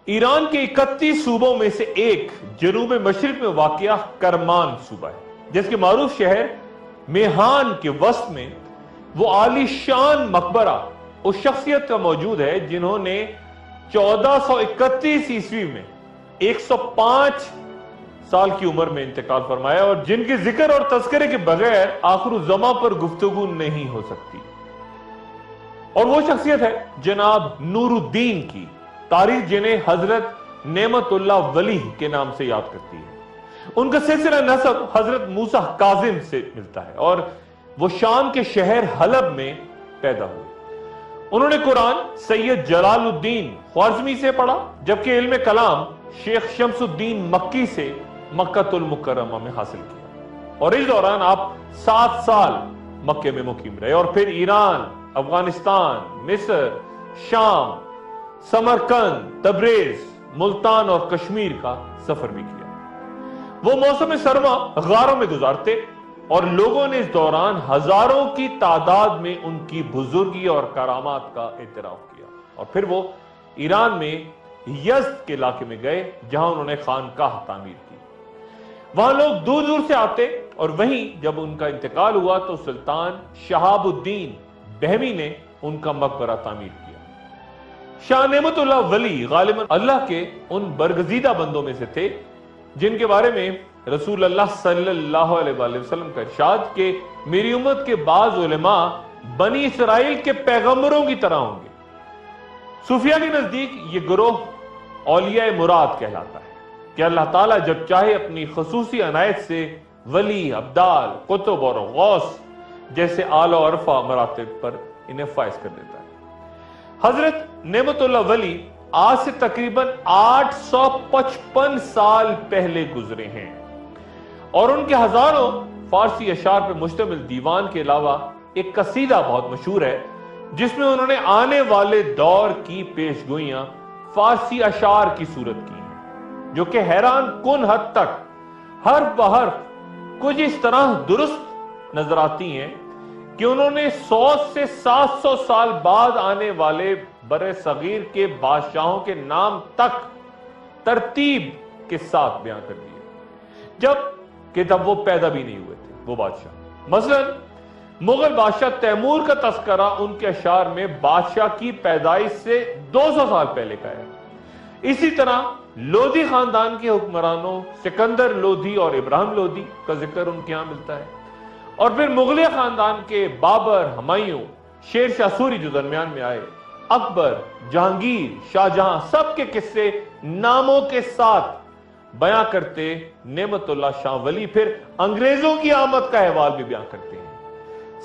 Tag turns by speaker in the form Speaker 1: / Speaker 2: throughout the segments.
Speaker 1: ایران کے 31 صوبوں میں سے ایک جنوب مشرق میں واقع کرمان صوبہ ہے، جس کے معروف شہر میہان کے وسط میں وہ عالی شان مقبرہ اس شخصیت کا موجود ہے جنہوں نے 1431 عیسوی میں 105 سال کی عمر میں انتقال فرمایا، اور جن کے ذکر اور تذکرے کے بغیر آخر الزماں پر گفتگو نہیں ہو سکتی، اور وہ شخصیت ہے جناب نور الدین کی، تاریخ جنہیں حضرت نعمت اللہ ولی کے نام سے یاد کرتی ہے۔ ان کا سلسلہ نسب حضرت موسیٰ کاظم سے ملتا ہے، اور وہ شام کے شہر حلب میں پیدا ہوئے۔ انہوں نے قرآن سید جلال الدین خوارزمی سے پڑھا، جبکہ علم کلام شیخ شمس الدین مکی سے مکہ المکرمہ میں حاصل کیا، اور اس دوران آپ 7 سال مکہ میں مقیم رہے، اور پھر ایران، افغانستان، مصر، شام، سمرقند، تبریز، ملتان اور کشمیر کا سفر بھی کیا۔ وہ موسم سرما غاروں میں گزارتے، اور لوگوں نے اس دوران ہزاروں کی تعداد میں ان کی بزرگی اور کرامات کا اعتراف کیا، اور پھر وہ ایران میں یزد کے علاقے میں گئے جہاں انہوں نے خانقاہ تعمیر کی۔ وہاں لوگ دور دور سے آتے، اور وہیں جب ان کا انتقال ہوا تو سلطان شہاب الدین بہمی نے ان کا مقبرہ تعمیر کیا۔ شاہ نعمت اللہ ولی غالباً اللہ کے ان برگزیدہ بندوں میں سے تھے جن کے بارے میں رسول اللہ صلی اللہ علیہ وآلہ وسلم کا ارشاد کہ میری امت کے بعض علماء بنی اسرائیل کے پیغمبروں کی طرح ہوں گے۔ صوفیہ کے نزدیک یہ گروہ اولیاء مراد کہلاتا ہے کہ اللہ تعالیٰ جب چاہے اپنی خصوصی عنایت سے ولی، ابدال، قطب اور غوث جیسے اعلی و عرفہ مراتب پر انہیں فائز کر دیتا ہے۔ حضرت نعمت اللہ ولی آج سے تقریباً 855 سال پہلے گزرے ہیں، اور ان کے ہزاروں فارسی اشعار پر مشتمل دیوان کے علاوہ ایک قصیدہ بہت مشہور ہے جس میں انہوں نے آنے والے دور کی پیشگوئیاں فارسی اشعار کی صورت کی ہیں، جو کہ حیران کن حد تک حرف بحرف کچھ اس طرح درست نظر آتی ہیں کہ انہوں نے 100 سے 700 سال بعد آنے والے بر صغیر کے بادشاہوں کے نام تک ترتیب کے ساتھ بیان کر دیے، جب وہ پیدا بھی نہیں ہوئے تھے وہ بادشاہ۔ مثلا مغل بادشاہ تیمور کا تذکرہ ان کے اشعار میں بادشاہ کی پیدائش سے 200 سال پہلے کا ہے۔ اسی طرح لودھی خاندان کے حکمرانوں سکندر لودھی اور ابراہیم لودھی کا ذکر ان کے ہاں ملتا ہے، اور پھر مغلیہ خاندان کے بابر، ہمایوں، شیر شاہ سوری جو درمیان میں آئے، اکبر، جہانگیر، شاہ جہاں، سب کے قصے ناموں کے ساتھ بیان کرتے نعمت اللہ شاہ ولی پھر انگریزوں کی آمد کا احوال بھی بیان کرتے ہیں۔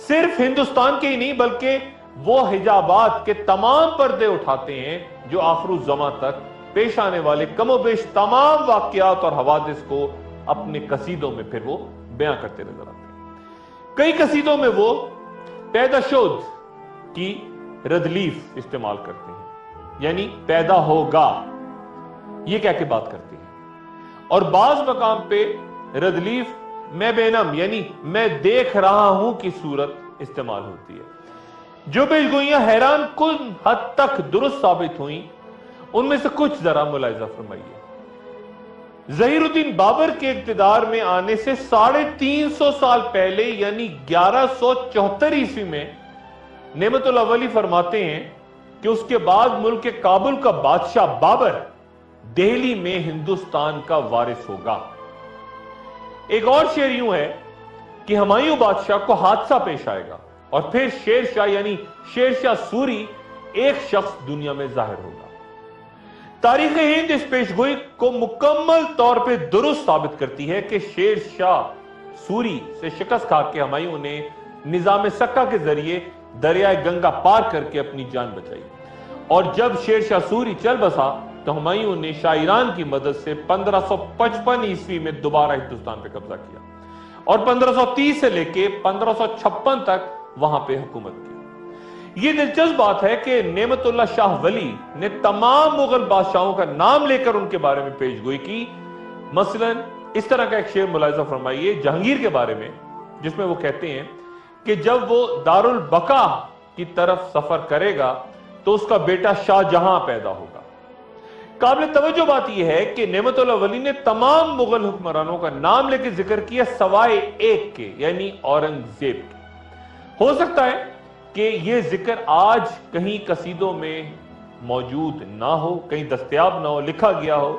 Speaker 1: صرف ہندوستان کے ہی نہیں بلکہ وہ حجابات کے تمام پردے اٹھاتے ہیں جو آخر الزماں تک پیش آنے والے کم و بیش تمام واقعات اور حوادث کو اپنے قصیدوں میں پھر وہ بیان کرتے نظر آتے ہیں۔ کئی قصیدوں میں وہ پیدا شد کی ردلیف استعمال کرتے ہیں، یعنی پیدا ہوگا یہ کہہ کے بات کرتے ہیں، اور بعض مقام پہ ردلیف میں بینم یعنی میں دیکھ رہا ہوں کی صورت استعمال ہوتی ہے۔ جو پیشگوئیاں حیران کن حد تک درست ثابت ہوئیں ان میں سے کچھ ذرا ملاحظہ فرمائیے۔ ظہیر الدین بابر کے اقتدار میں آنے سے 350 سال پہلے یعنی 1174 عیسوی میں نعمت اللہ ولی فرماتے ہیں کہ اس کے بعد ملک کابل کا بادشاہ بابر دہلی میں ہندوستان کا وارث ہوگا۔ ایک اور شعر یوں ہے کہ ہمایوں بادشاہ کو حادثہ پیش آئے گا، اور پھر شیر شاہ یعنی شیر شاہ سوری ایک شخص دنیا میں ظاہر ہوگا۔ تاریخ ہند اس پیشگوئی کو مکمل طور پہ درست ثابت کرتی ہے کہ شیر شاہ سوری سے شکست کھا کے ہمایوں نے نظام سکہ کے ذریعے دریائے گنگا پار کر کے اپنی جان بچائی، اور جب شیر شاہ سوری چل بسا تو ہمایوں نے شاہ ایران کی مدد سے 1555 عیسوی میں دوبارہ ہندوستان پہ قبضہ کیا، اور 1530 سے لے کے 1556 تک وہاں پہ حکومت کی۔ یہ دلچسپ بات ہے کہ نعمت اللہ شاہ ولی نے تمام مغل بادشاہوں کا نام لے کر ان کے بارے میں پیشگوئی کی۔ مثلا اس طرح کا ایک شعر ملاحظہ فرمائیے جہانگیر کے بارے میں، جس میں وہ کہتے ہیں کہ جب وہ دارالبقا کی طرف سفر کرے گا تو اس کا بیٹا شاہ جہاں پیدا ہوگا۔ قابل توجہ بات یہ ہے کہ نعمت اللہ ولی نے تمام مغل حکمرانوں کا نام لے کے ذکر کیا سوائے ایک کے، یعنی اورنگزیب کے۔ ہو سکتا ہے کہ یہ ذکر آج کہیں قصیدوں میں موجود نہ ہو، کہیں دستیاب نہ ہو، لکھا گیا ہو،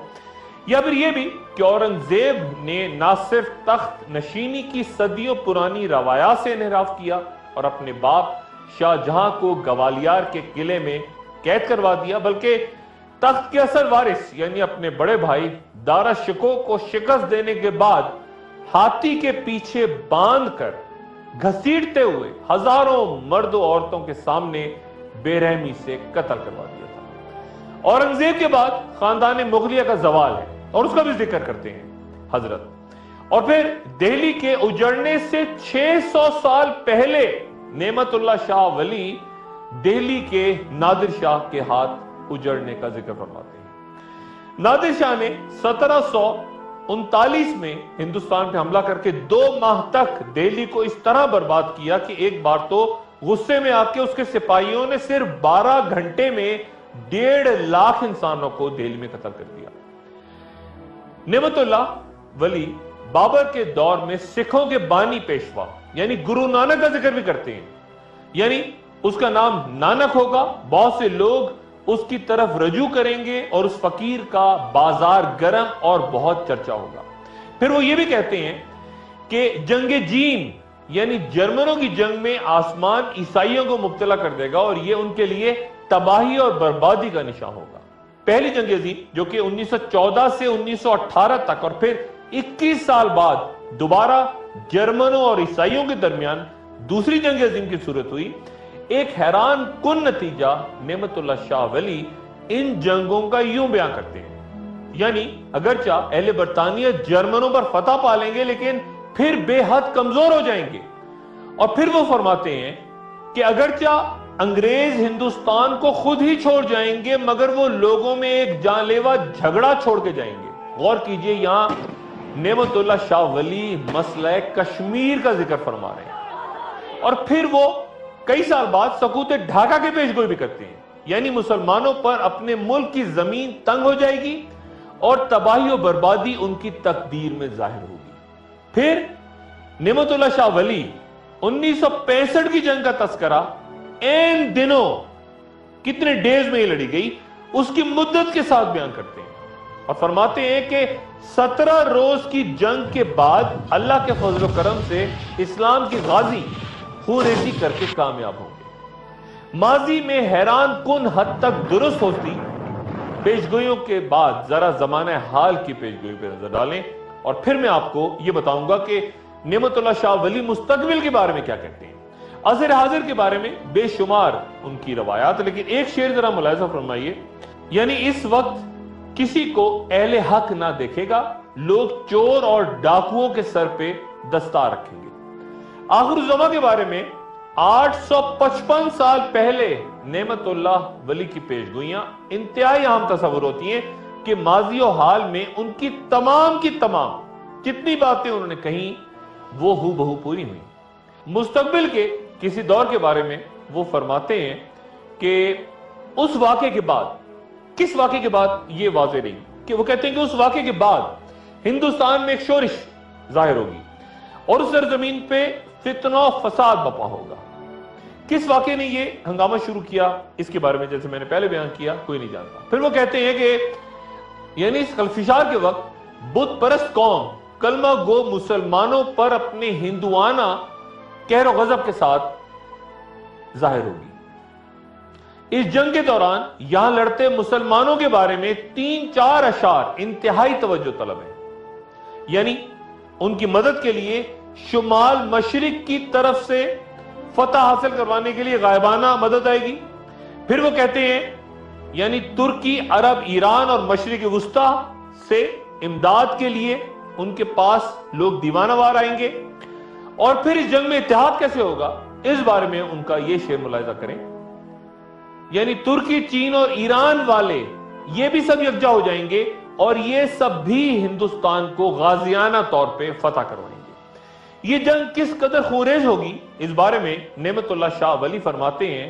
Speaker 1: یا پھر یہ بھی کہ اورنگزیب نے نہ صرف تخت نشینی کی صدیوں پرانی روایات سے انحراف کیا اور اپنے باپ شاہ جہاں کو گوالیار کے قلعے میں قید کروا دیا، بلکہ تخت کے اصل وارث یعنی اپنے بڑے بھائی دارا شکوہ کو شکست دینے کے بعد ہاتھی کے پیچھے باندھ کر گھسیٹتے ہوئے ہزاروں مرد و عورتوں کے سامنے بے رحمی سے قتل کروا دیا تھا۔ اورنگزیب کے بعد خاندان مغلیہ کا زوال ہے اور اس کا بھی ذکر کرتے ہیں حضرت، اور پھر دہلی کے اجڑنے سے 600 سال پہلے نعمت اللہ شاہ ولی دہلی کے نادر شاہ کے ہاتھ اجڑنے کا ذکر فرماتے ہیں۔ نادر شاہ نے 1739 میں ہندوستان پہ حملہ کر کے 2 ماہ تک دہلی کو اس طرح برباد کیا کہ ایک بار تو غصے میں آ کے اس کے سپاہیوں نے صرف 12 گھنٹے میں 1.5 لاکھ انسانوں کو دہلی میں قتل کر دیا۔ نعمت اللہ ولی بابر کے دور میں سکھوں کے بانی پیشوا یعنی گرو نانک کا ذکر بھی کرتے ہیں، یعنی اس کا نام نانک ہوگا، بہت سے لوگ اس کی طرف رجوع کریں گے اور اس فقیر کا بازار گرم اور بہت چرچا ہوگا۔ پھر وہ یہ بھی کہتے ہیں کہ جنگ جیم یعنی جرمنوں کی جنگ میں آسمان عیسائیوں کو مبتلا کر دے گا اور یہ ان کے لیے تباہی اور بربادی کا نشان ہوگا۔ پہلی جنگ عظیم جو کہ 1914 سے 1918 تک اور پھر 21 سال بعد دوبارہ جرمنوں اور عیسائیوں کے درمیان دوسری جنگ عظیم کی صورت ہوئی، ایک حیران کن نتیجہ نعمت اللہ شاہ ولی ان جنگوں کا یوں بیان کرتے ہیں، یعنی اگرچہ اہل برطانیہ جرمنوں پر فتح پا لیں گے لیکن پھر بے حد کمزور ہو جائیں گے، اور پھر وہ فرماتے ہیں کہ اگرچہ انگریز ہندوستان کو خود ہی چھوڑ جائیں گے مگر وہ لوگوں میں ایک جان لیوا جھگڑا چھوڑ کے جائیں گے۔ غور کیجئے، یہاں نعمت اللہ شاہ ولی مسئلہ کشمیر کا ذکر فرما رہے ہیں، اور پھر وہ کئی سال بعد سقوط ڈھاکہ کے پیش گوئی بھی کرتے ہیں، یعنی مسلمانوں پر اپنے ملک کی زمین تنگ ہو جائے گی اور تباہی و بربادی ان کی تقدیر میں ظاہر ہوگی۔ پھر نعمت اللہ شاہ ولی 1965 کی جنگ کا تذکرہ این دنوں کتنے ڈیز میں یہ لڑی گئی اس کی مدت کے ساتھ بیان کرتے ہیں اور فرماتے ہیں کہ 17 روز کی جنگ کے بعد اللہ کے فضل و کرم سے اسلام کی غازی خون ریزی کر کے کامیاب ہوں گے۔ ماضی میں حیران کن حد تک درست ہوتی پیشگوئیوں کے بعد ذرا زمانہ حال کی پیشگوئی پہ نظر ڈالیں اور پھر میں آپ کو یہ بتاؤں گا کہ نعمت اللہ شاہ ولی مستقبل کے بارے میں کیا کہتے ہیں۔ عصر حاضر کے بارے میں بے شمار ان کی روایات، لیکن ایک شعر ذرا ملاحظہ فرمائیے، یعنی اس وقت کسی کو اہل حق نہ دیکھے گا، لوگ چور اور ڈاکوؤں کے سر پہ دستار رکھیں گے۔ آخر الزماں کے بارے میں 855 سال پہلے نعمت اللہ ولی کی پیشگوئیاں انتہائی اہم تصور ہوتی ہیں کہ ماضی و حال میں ان کی تمام جتنی باتیں انہوں نے کہیں وہ ہو بہو پوری ہوئی۔ مستقبل کے کسی دور کے بارے میں وہ فرماتے ہیں کہ اس واقعے کے بعد، کس واقعے کے بعد یہ واضح نہیں، کہ وہ کہتے ہیں کہ اس واقعے کے بعد ہندوستان میں ایک شورش ظاہر ہوگی اور اس سرزمین پہ فتنہ و فساد بپا ہوگا۔ کس واقعے نے یہ ہنگامہ شروع کیا اس کے بارے میں جیسے میں نے پہلے بیان کیا کوئی نہیں جانتا۔ پھر وہ کہتے ہیں کہ یعنی اس خلفشار کے وقت بت پرست قوم کلمہ گو مسلمانوں پر اپنے ہندوانہ قہر و غضب کے ساتھ ظاہر ہوگی۔ اس جنگ کے دوران یہاں لڑتے مسلمانوں کے بارے میں 3-4 اشعار انتہائی توجہ طلب ہیں، یعنی ان کی مدد کے لیے شمال مشرق کی طرف سے فتح حاصل کروانے کے لیے غائبانہ مدد آئے گی۔ پھر وہ کہتے ہیں یعنی ترکی، عرب، ایران اور مشرق وسطی سے امداد کے لیے ان کے پاس لوگ دیوانہ وار آئیں گے، اور پھر اس جنگ میں اتحاد کیسے ہوگا اس بارے میں ان کا یہ شعر ملاحظہ کریں، یعنی ترکی، چین اور ایران والے یہ بھی سب یکجا ہو جائیں گے اور یہ سب بھی ہندوستان کو غازیانہ طور پہ فتح کروائیں گے۔ یہ جنگ کس قدر خونریز ہوگی اس بارے میں نعمت اللہ شاہ ولی فرماتے ہیں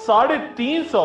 Speaker 1: 350